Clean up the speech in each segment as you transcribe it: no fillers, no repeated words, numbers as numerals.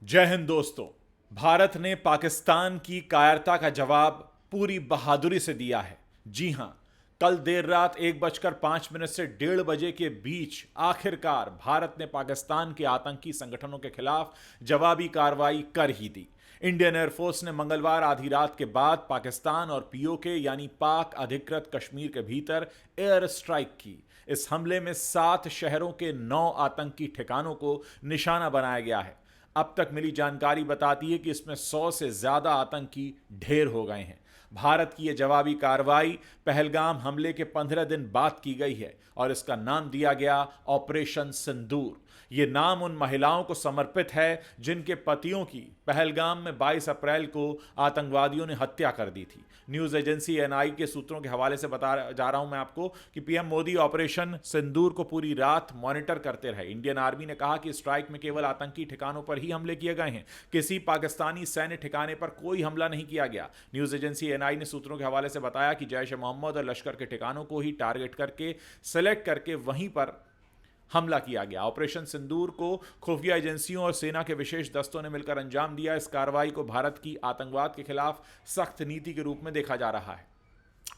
जय हिंद दोस्तों। भारत ने पाकिस्तान की कायरता का जवाब पूरी बहादुरी से दिया है। जी हां, कल देर रात 1:05 से 1:30 के बीच आखिरकार भारत ने पाकिस्तान के आतंकी संगठनों के खिलाफ जवाबी कार्रवाई कर ही दी। इंडियन एयरफोर्स ने मंगलवार आधी रात के बाद पाकिस्तान और पीओके यानी पाक अधिकृत कश्मीर के भीतर एयर स्ट्राइक की। इस हमले में 7 शहरों के 9 आतंकी ठिकानों को निशाना बनाया गया है। अब तक मिली जानकारी बताती है कि इसमें 100 से ज्यादा आतंकी ढेर हो गए हैं। भारत की यह जवाबी कार्रवाई पहलगाम हमले के 15 दिन बाद की गई है और इसका नाम दिया गया ऑपरेशन सिंदूर। ये नाम उन महिलाओं को समर्पित है जिनके पतियों की पहलगाम में 22 अप्रैल को आतंकवादियों ने हत्या कर दी थी। न्यूज एजेंसी एनआई के सूत्रों के हवाले से बता जा रहा हूं मैं आपको कि पीएम मोदी ऑपरेशन सिंदूर को पूरी रात मॉनिटर करते रहे। इंडियन आर्मी ने कहा कि स्ट्राइक में केवल आतंकी ठिकानों पर ही हमले किए गए हैं, किसी पाकिस्तानी सैन्य ठिकाने पर कोई हमला नहीं किया गया। न्यूज एजेंसी एनआई ने सूत्रों के हवाले से बताया कि जैश ए मोहम्मद और लश्कर के ठिकानों को ही टारगेट करके सेलेक्ट करके वहीं पर हमला किया गया। ऑपरेशन सिंदूर को खुफिया एजेंसियों और सेना के विशेष दस्तों ने मिलकर अंजाम दिया। इस कार्रवाई को भारत की आतंकवाद के खिलाफ सख्त नीति के रूप में देखा जा रहा है।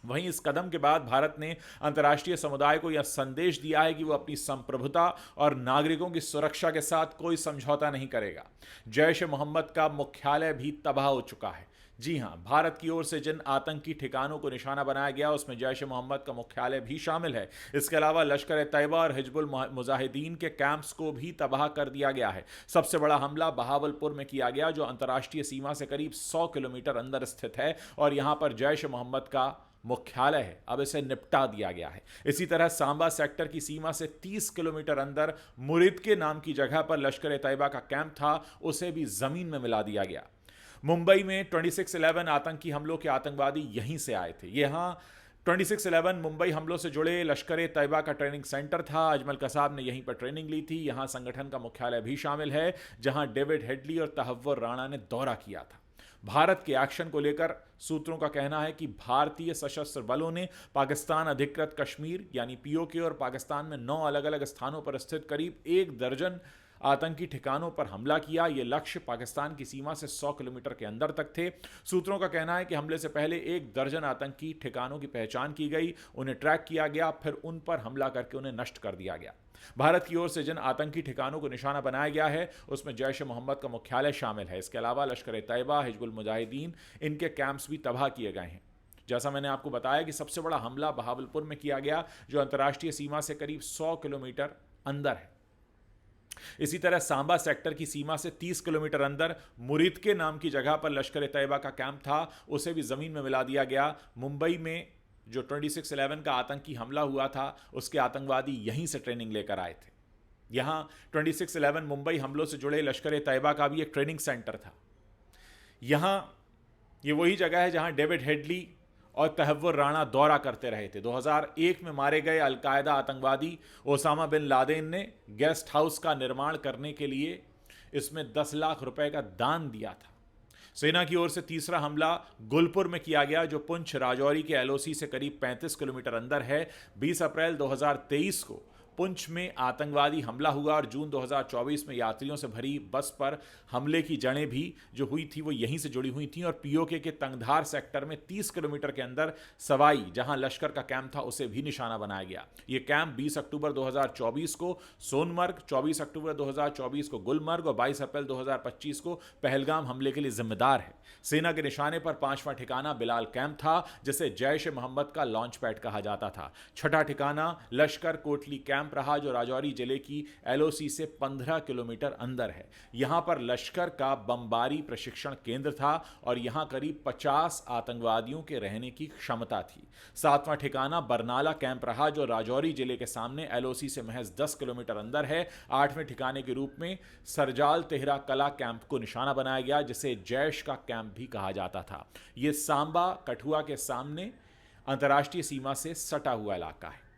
वहीं इस कदम के बाद भारत ने अंतर्राष्ट्रीय समुदाय को यह संदेश दिया है कि वो अपनी संप्रभुता और नागरिकों की सुरक्षा के साथ कोई समझौता नहीं करेगा। जैश ए मोहम्मद का मुख्यालय भी तबाह हो चुका है। जी हां, भारत की ओर से जिन आतंकी ठिकानों को निशाना बनाया गया उसमें जैश ए मोहम्मद का मुख्यालय भी शामिल है। इसके अलावा लश्कर ए तैयबा और हिजबुल मुजाहिदीन के कैंप्स को भी तबाह कर दिया गया है। सबसे बड़ा हमला बहावलपुर में किया गया, जो अंतर्राष्ट्रीय सीमा से करीब 100 किलोमीटर अंदर स्थित है और यहां पर जैश ए मोहम्मद का मुख्यालय है। अब इसे निपटा दिया गया है। इसी तरह सांबा सेक्टर की सीमा से 30 किलोमीटर अंदर मुरिद के नाम की जगह पर लश्कर ए तैयबा का कैंप था, उसे भी जमीन में मिला दिया गया। मुंबई में 26/11 आतंकी हमलों के आतंकवादी यहीं से आए थे। यहां 26/11 मुंबई हमलों से जुड़े लश्कर ए तैयबा का ट्रेनिंग सेंटर था। अजमल कसाब ने यहीं पर ट्रेनिंग ली थी। यहां संगठन का मुख्यालय भी शामिल है, जहां डेविड हेडली और तहव्वुर राणा ने दौरा किया था। भारत के एक्शन को लेकर सूत्रों का कहना है कि भारतीय सशस्त्र बलों ने पाकिस्तान अधिकृत कश्मीर यानी पीओके और पाकिस्तान में 9 अलग अलग स्थानों पर स्थित करीब 1 दर्जन आतंकी ठिकानों पर हमला किया। यह लक्ष्य पाकिस्तान की सीमा से 100 किलोमीटर के अंदर तक थे। सूत्रों का कहना है कि हमले से पहले 1 दर्जन आतंकी ठिकानों की पहचान की गई, उन्हें ट्रैक किया गया, फिर उन पर हमला करके उन्हें नष्ट कर दिया गया। भारत की ओर से जिन आतंकी ठिकानों को निशाना बनाया गया है उसमें जैश ए मोहम्मद का मुख्यालय शामिल है। इसके अलावा लश्कर ए तैयबा, हिजबुल मुजाहिदीन, इनके कैंप्स भी तबाह किए गए हैं। जैसा मैंने आपको बताया कि सबसे बड़ा हमला बहावलपुर में किया गया, जो अंतर्राष्ट्रीय सीमा से करीब 100 किलोमीटर अंदर है। इसी तरह सांबा सेक्टर की सीमा से 30 किलोमीटर अंदर मुरीद के नाम की जगह पर लश्कर ए तैयबा का कैंप था, उसे भी जमीन में मिला दिया गया। मुंबई में जो 26/11 का आतंकी हमला हुआ था उसके आतंकवादी यहीं से ट्रेनिंग लेकर आए थे। यहां 26/11 मुंबई हमलों से जुड़े लश्कर ए तैयबा का भी एक ट्रेनिंग सेंटर था। यहां ये वही जगह है जहां डेविड हेडली और तहव्वुर राणा दौरा करते रहे थे। 2001 में मारे गए अलकायदा आतंकवादी ओसामा बिन लादेन ने गेस्ट हाउस का निर्माण करने के लिए इसमें 10 लाख रुपए का दान दिया था। सेना की ओर से तीसरा हमला गुलपुर में किया गया, जो पुंछ राजौरी के एलओसी से करीब 35 किलोमीटर अंदर है। 20 अप्रैल 2023 को पुंछ में आतंकवादी हमला हुआ और जून 2024 में यात्रियों से भरी बस पर हमले की जड़ें भी जो हुई थी वो यहीं से जुड़ी हुई थी। और पीओके के तंगधार सेक्टर में 30 किलोमीटर के अंदर सवाई, जहां लश्कर का कैंप था, उसे भी निशाना बनाया गया। ये कैंप 20 अक्टूबर 2024 को सोनमर्ग, 24 अक्टूबर 2024 को गुलमर्ग और 22 अप्रैल 2025 को पहलगाम हमले के लिए जिम्मेदार है। सेना के निशाने पर 5वां ठिकाना बिलाल कैंप था, जिसे जैश ए मोहम्मद का लॉन्च पैड कहा जाता था। 6ठा ठिकाना लश्कर कोटली कैंप रहा, जो राजौरी जिले की एलओसी से 15 किलोमीटर अंदर है। यहां पर लश्कर का बमबारी प्रशिक्षण केंद्र था और यहां करीब 50 आतंकवादियों के रहने की क्षमता थी। 7वां ठिकाना बरनाला कैंप रहा, जो राजौरी जिले के सामने एलओसी से महज 10 किलोमीटर अंदर है। 8वें ठिकाने के रूप में सरजाल तेहरा कला कैंप को निशाना बनाया गया, जिसे जैश का कैंप भी कहा जाता था। यह सांबा कठुआ के सामने अंतर्राष्ट्रीय सीमा से सटा हुआ इलाका है।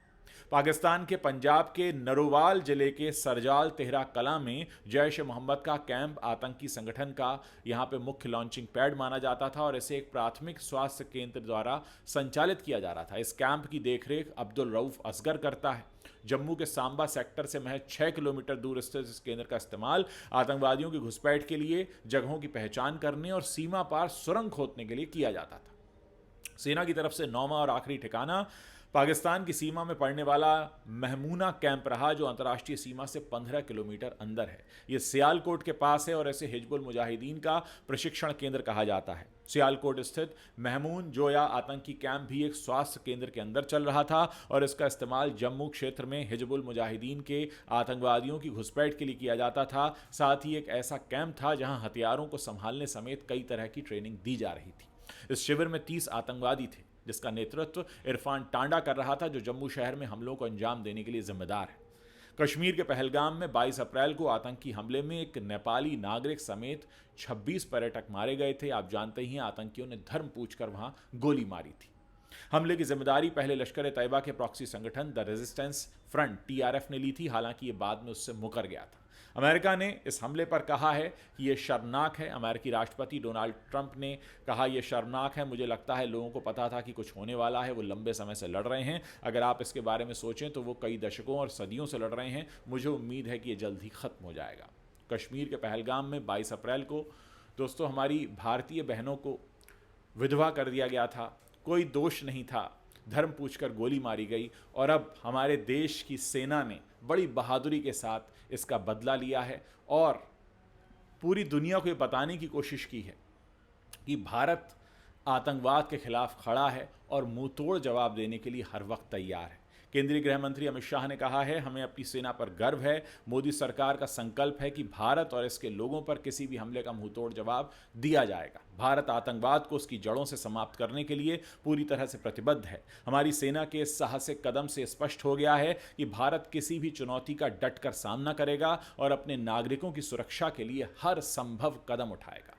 पाकिस्तान के पंजाब के नरोवाल जिले के सरजाल तेहरा कला में जैश ए मोहम्मद का कैंप आतंकी संगठन का यहां पे मुख्य लॉन्चिंग पैड माना जाता था और इसे एक प्राथमिक स्वास्थ्य केंद्र द्वारा संचालित किया जा रहा था। इस कैंप की देखरेख अब्दुल रऊफ असगर करता है। जम्मू के सांबा सेक्टर से महज 6 किलोमीटर दूर स्थित इस केंद्र का इस्तेमाल आतंकवादियों की घुसपैठ के लिए, जगहों की पहचान करने और सीमा पार सुरंग खोदने के लिए किया जाता था। सेना की तरफ से 9वां और आखिरी ठिकाना पाकिस्तान की सीमा में पड़ने वाला महमूना कैंप रहा, जो अंतर्राष्ट्रीय सीमा से 15 किलोमीटर अंदर है। यह सियालकोट के पास है और इसे हिजबुल मुजाहिदीन का प्रशिक्षण केंद्र कहा जाता है। सियालकोट स्थित महमून जोया आतंकी कैंप भी एक स्वास्थ्य केंद्र के अंदर चल रहा था और इसका इस्तेमाल जम्मू क्षेत्र में हिजबुल मुजाहिदीन के आतंकवादियों की घुसपैठ के लिए किया जाता था। साथ ही एक ऐसा कैंप था जहां हथियारों को संभालने समेत कई तरह की ट्रेनिंग दी जा रही थी। इस शिविर में 30 आतंकवादी थे, जिसका नेतृत्व इरफान टांडा कर रहा था, जो जम्मू शहर में हमलों को अंजाम देने के लिए जिम्मेदार है। कश्मीर के पहलगाम में 22 अप्रैल को आतंकी हमले में एक नेपाली नागरिक समेत 26 पर्यटक मारे गए थे। आप जानते ही हैं, आतंकियों ने धर्म पूछकर वहां गोली मारी थी। हमले की जिम्मेदारी पहले लश्कर ए तैयबा के प्रॉक्सी संगठन द रेजिस्टेंस फ्रंट TRF ने ली थी, हालांकि ये बाद में उससे मुकर गया था। अमेरिका ने इस हमले पर कहा है कि यह शर्मनाक है। अमेरिकी राष्ट्रपति डोनाल्ड ट्रंप ने कहा, यह शर्मनाक है, मुझे लगता है लोगों को पता था कि कुछ होने वाला है, वो लंबे समय से लड़ रहे हैं। अगर आप इसके बारे में सोचें तो वो कई दशकों और सदियों से लड़ रहे हैं। मुझे उम्मीद है कि यह जल्द ही खत्म हो जाएगा। कश्मीर के पहलगाम में 22 अप्रैल को दोस्तों हमारी भारतीय बहनों को विधवा कर दिया गया था, कोई दोष नहीं था, धर्म पूछकर गोली मारी गई और अब हमारे देश की सेना ने बड़ी बहादुरी के साथ इसका बदला लिया है और पूरी दुनिया को ये बताने की कोशिश की है कि भारत आतंकवाद के खिलाफ खड़ा है और मुंहतोड़ जवाब देने के लिए हर वक्त तैयार है। केंद्रीय गृह मंत्री अमित शाह ने कहा है, हमें अपनी सेना पर गर्व है। मोदी सरकार का संकल्प है कि भारत और इसके लोगों पर किसी भी हमले का मुंहतोड़ जवाब दिया जाएगा। भारत आतंकवाद को उसकी जड़ों से समाप्त करने के लिए पूरी तरह से प्रतिबद्ध है। हमारी सेना के इस साहसिक कदम से स्पष्ट हो गया है कि भारत किसी भी चुनौती का डटकर सामना करेगा और अपने नागरिकों की सुरक्षा के लिए हर संभव कदम उठाएगा।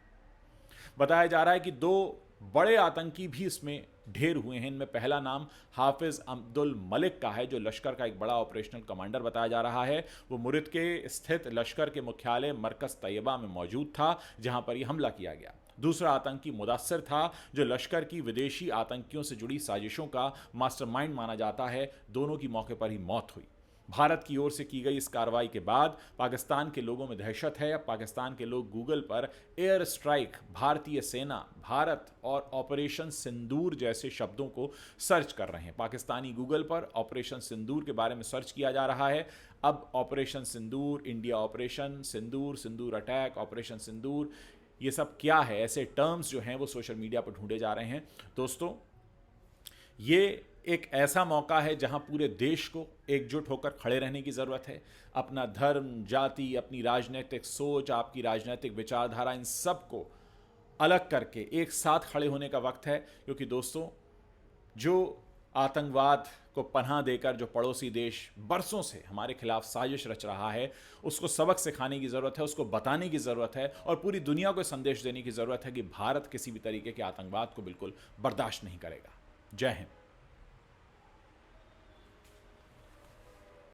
बताया जा रहा है कि 2 बड़े आतंकी भी इसमें ढेर हुए हैं। इनमें पहला नाम हाफिज अब्दुल मलिक का है, जो लश्कर का एक बड़ा ऑपरेशनल कमांडर बताया जा रहा है। वो मुरिद के स्थित लश्कर के मुख्यालय मरकज तैयबा में मौजूद था, जहां पर यह हमला किया गया। दूसरा आतंकी मुदस्सिर था, जो लश्कर की विदेशी आतंकियों से जुड़ी साजिशों का मास्टरमाइंड माना जाता है। दोनों की मौके पर ही मौत हुई। भारत की ओर से की गई इस कार्रवाई के बाद पाकिस्तान के लोगों में दहशत है। अब पाकिस्तान के लोग गूगल पर एयर स्ट्राइक, भारतीय सेना, भारत और ऑपरेशन सिंदूर जैसे शब्दों को सर्च कर रहे हैं। पाकिस्तानी गूगल पर ऑपरेशन सिंदूर के बारे में सर्च किया जा रहा है। अब ऑपरेशन सिंदूर, इंडिया ऑपरेशन सिंदूर, सिंदूर अटैक, ऑपरेशन सिंदूर, ये सब क्या है, ऐसे टर्म्स जो हैं वो सोशल मीडिया पर ढूंढे जा रहे हैं। दोस्तों, ये एक ऐसा मौका है जहां पूरे देश को एकजुट होकर खड़े रहने की ज़रूरत है। अपना धर्म, जाति, अपनी राजनीतिक सोच, आपकी राजनीतिक विचारधारा, इन सब को अलग करके एक साथ खड़े होने का वक्त है। क्योंकि दोस्तों, जो आतंकवाद को पनाह देकर जो पड़ोसी देश बरसों से हमारे खिलाफ साजिश रच रहा है, उसको सबक सिखाने की ज़रूरत है, उसको बताने की ज़रूरत है और पूरी दुनिया को संदेश देने की ज़रूरत है कि भारत किसी भी तरीके के आतंकवाद को बिल्कुल बर्दाश्त नहीं करेगा। जय हिंद।